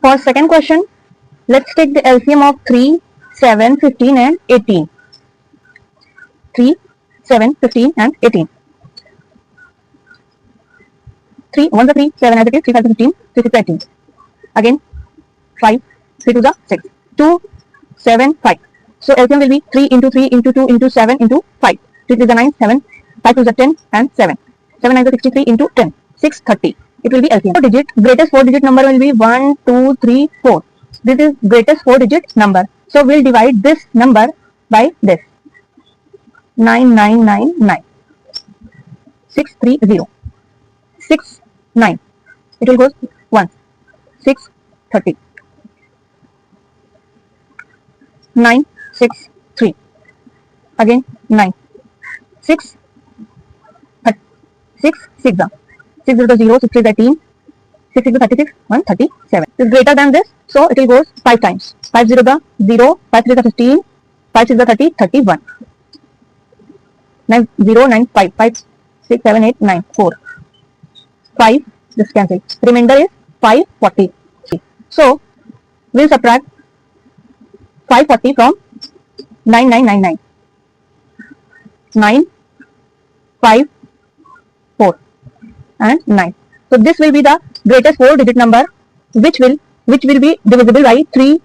For second question, let's take the LCM of 3, 7, 15 and 18. 3, 7, 15 and 18. 3, 1 is 3, 7 as it is, 3, 5 is 15, 3, 6 is 18. Again, 5, 3 2 is 6, 2, 7, 5. So LCM will be 3 into 3 into 2 into 7 into 5. 3 is 9, 7, 5 2 is 10 and 7. 7 9 is 63 into 10, 630. It will be LCM. Greatest 4-digit number will be 1, 2, 3, 4. This is greatest 4-digit number. So we'll divide this number by this. 9999. 630. 6 9. It will go 1. 6 30. 9 6 3. Again 9. 6 6 6 6 is 0, 6 is 18, 6 is 36, 137. It is greater than this, so it will go 5 times. 5 0 the 0, 5 3 the 15, 5 6 the 30, 31. 9 0 9 5, 5 6 7 8 9 4. 5, this cancel. Remainder is 540. So we'll subtract 540 from 9999. 9 5 4 and 9. So this will be the greatest 4-digit number which will be divisible by 3,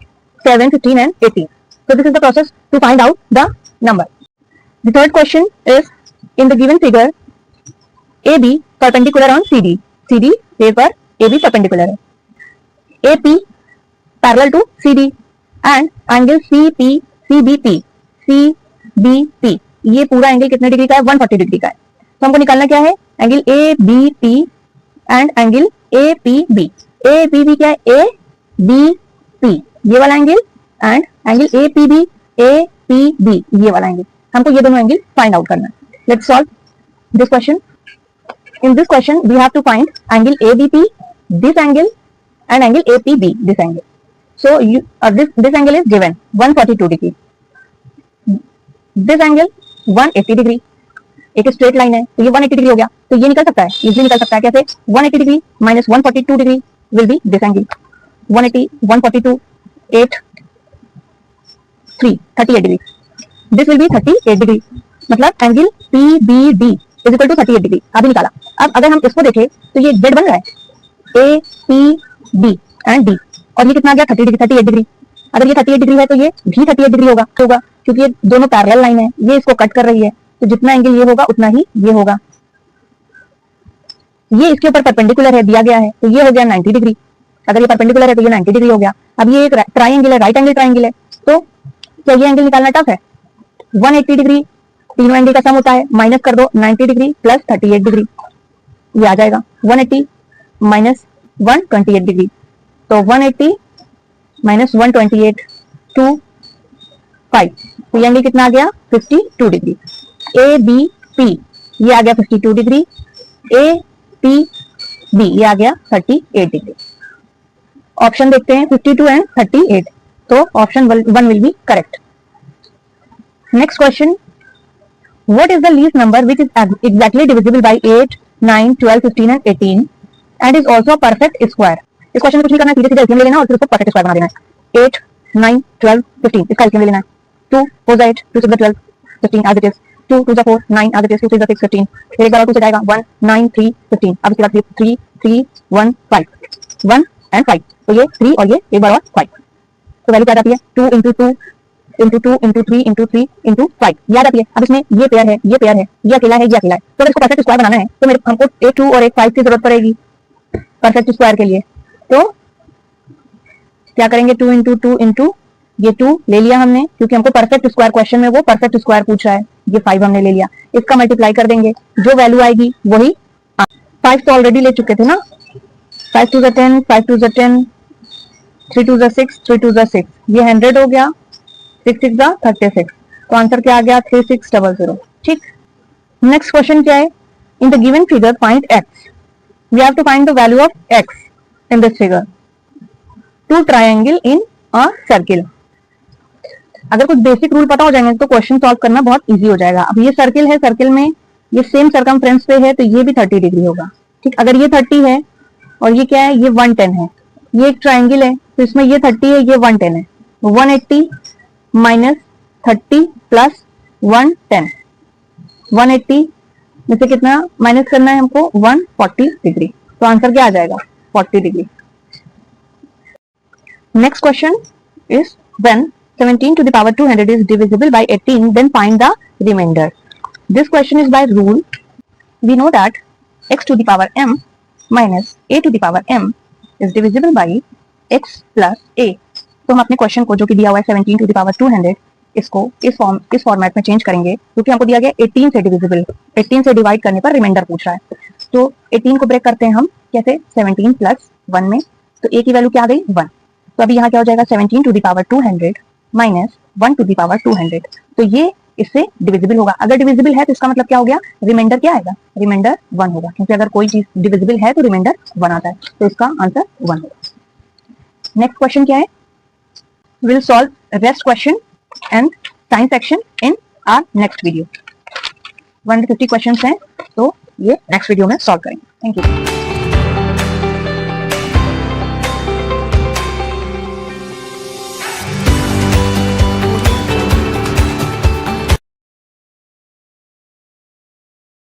7, 15 and 18. So this is the process to find out the number. The third question is, in the given figure, AB perpendicular on CD. CD A पर AB perpendicular है. AP parallel to CD and angle CP CBP CBP ये पूरा angle कितने degree का है? 140 degree का है. तो हमको निकालना क्या है? Angle ABP and angle APB. ABB क्या है? ABP ये वाला angle and angle APB APB ये वाला एंगल. हमको ये दोनों एंगल फाइंड आउट करना है. Let's solve this question. In this question, we have to find angle ABP, this angle, and angle APB, this angle. So this angle is given 142 degree. This angle 180 degree. एक straight line है तो ये 180 degree हो गया. तो ये निकल सकता है, इजीली निकल सकता है. कैसे? 180 degree minus 142 degree will be this angle. 180 142 8 3 38 degree. This will be 38 degree. मतलब angle PBD is equal to 38 degree. अभी निकाला. अब अगर हम इसको देखें तो ये Z बन रहा है APB एंड D और ये कितना आ गया? 38 डिग्री. अगर ये 38 डिग्री है तो ये भी 38 डिग्री होगा क्योंकि ये दोनों पैरेलल लाइन है. ये इसको कट कर रही है तो जितना एंगल ये होगा उतना ही ये होगा. ये इसके ऊपर परपेंडिकुलर है, दिया गया है, तो ये हो गया 90 डिग्री. अगर ये परपेंडिकुलर है तो ये 90 डिग्री हो गया. अब ये एक ट्राइंगल है, राइट एंगल ट्राइंगल है. तो क्या ये एंगल निकालना टफ है? 180 डिग्री तीनों एंगल का सम होता है. माइनस कर दो 90 डिग्री प्लस 38 डिग्री. ये आ जाएगा 180 माइनस 128 डिग्री. तो 180 माइनस 128 टू 5. तो ये एंगल कितना आ गया? 52 डिग्री. ABP ये आ गया 52 डिग्री. APB ये आ गया 38 डिग्री. ऑप्शन देखते हैं 52 एंड 38. तो option 1 will be correct. Next question. What is the least number which is exactly divisible by 8, 9, 12, 15 and 18 and is also a perfect square? इस क्वेश्चन में कुछ नहीं करना है, सीधे सीधे एलसीएम ले लेना और फिर उसको परफेक्ट स्क्वायर बना देना है. 8, 9, 12, 15 इसका एलसीएम ले लेना है. 2 4 8, 2 6 12, 15 as it is. 2 2 4 9 as it is. 2 3 6 15. फिर एक बार 2 से जाएगा 1 9 3 15. अब इसके बाद 3 3 1 5 1 and 5. तो ये 3 और ये एक बार और 5. तो वैल्यू क्या जाती है? 2 into 2 into 2 into 3 into 3 into 5 याद आती है. अब इसमें ये पेयर है, ये पेयर है, ये अकेला है, ये अकेला है. तो अगर इसको परफेक्ट स्क्वायर बनाना है तो हमको एक 2 और एक 5 की जरूरत पड़ेगी परफेक्ट स्क्वायर के लिए. तो क्या करेंगे? 2 into 2 into ये 2 ले लिया हमने क्योंकि हमको परफेक्ट स्क्वायर क्वेश्चन में वो परफेक्ट स्क्वायर पूछ रहा है. ये 5 हमने ले लिया. इसका मल्टीप्लाई कर देंगे, जो वैल्यू आएगी वही. 5 तो ऑलरेडी ले चुके थे ना. 5 2 10, 5 2 10, 3 2 6, 3 2 6. ये 100 हो गया. 6 6 36. तो आंसर क्या आ गया? 3600. ठीक. नेक्स्ट क्वेश्चन क्या है? In the given figure find x. We have to find the value of x in this figure. 2 triangle in a circle. अगर कुछ बेसिक रूल पता हो जाएंगे तो क्वेश्चन सॉल्व करना बहुत इजी हो जाएगा. अब ये सर्किल है, सर्किल में ये सेम सरकमफ्रेंस पे है तो ये भी 30 डिग्री होगा. ठीक. अगर ये 30 है और ये क्या है? ये 110 है ये एक ट्राइंगल है, तो इसमें ये 30 है, ये 110 है। 180 माइनस 30 प्लस 110, 180 में से कितना माइनस करना है हमको, 140 डिग्री। तो आंसर क्या आ जाएगा, 40 degree. Next question is when 17 to the power 200 is divisible by 18, then find the remainder. This question is by rule. We know that x to the power m minus a to the power m is divisible by x plus a. तो हम अपने question को जो कि दिया हुआ है 17 to the power 200, इसको इस फॉर्मेट में चेंज करेंगे, क्योंकि हमको दिया गया 18 से डिविजिबल, 18 से डिवाइड करने पर रिमाइंडर पूछ रहा है। तो 18 को ब्रेक करते हैं हम कैसे, 17 प्लस 1 में, तो a की वैल्यू क्या आ गई, 1। तो अभी यहाँ क्या हो जाएगा, 17 to the power 200 minus 1 to the power 200, तो ये इससे डिविजिबल होगा। अगर डिविजिबल है तो इसका मतलब क्या हो गया, रिमाइंडर क्या आएगा, रिमाइंडर 1 होगा, क्योंकि अगर कोई चीज डिविजिबल है तो रिमाइंडर 1 आता है, तो इसका आंसर 1 होगा। नेक्स्ट क्वेश्चन क्या है, will solve rest question and science section in our next video. 150 questions हैं, तो ये नेक्स्ट वीडियो में सॉल्व करेंगे। Thank you.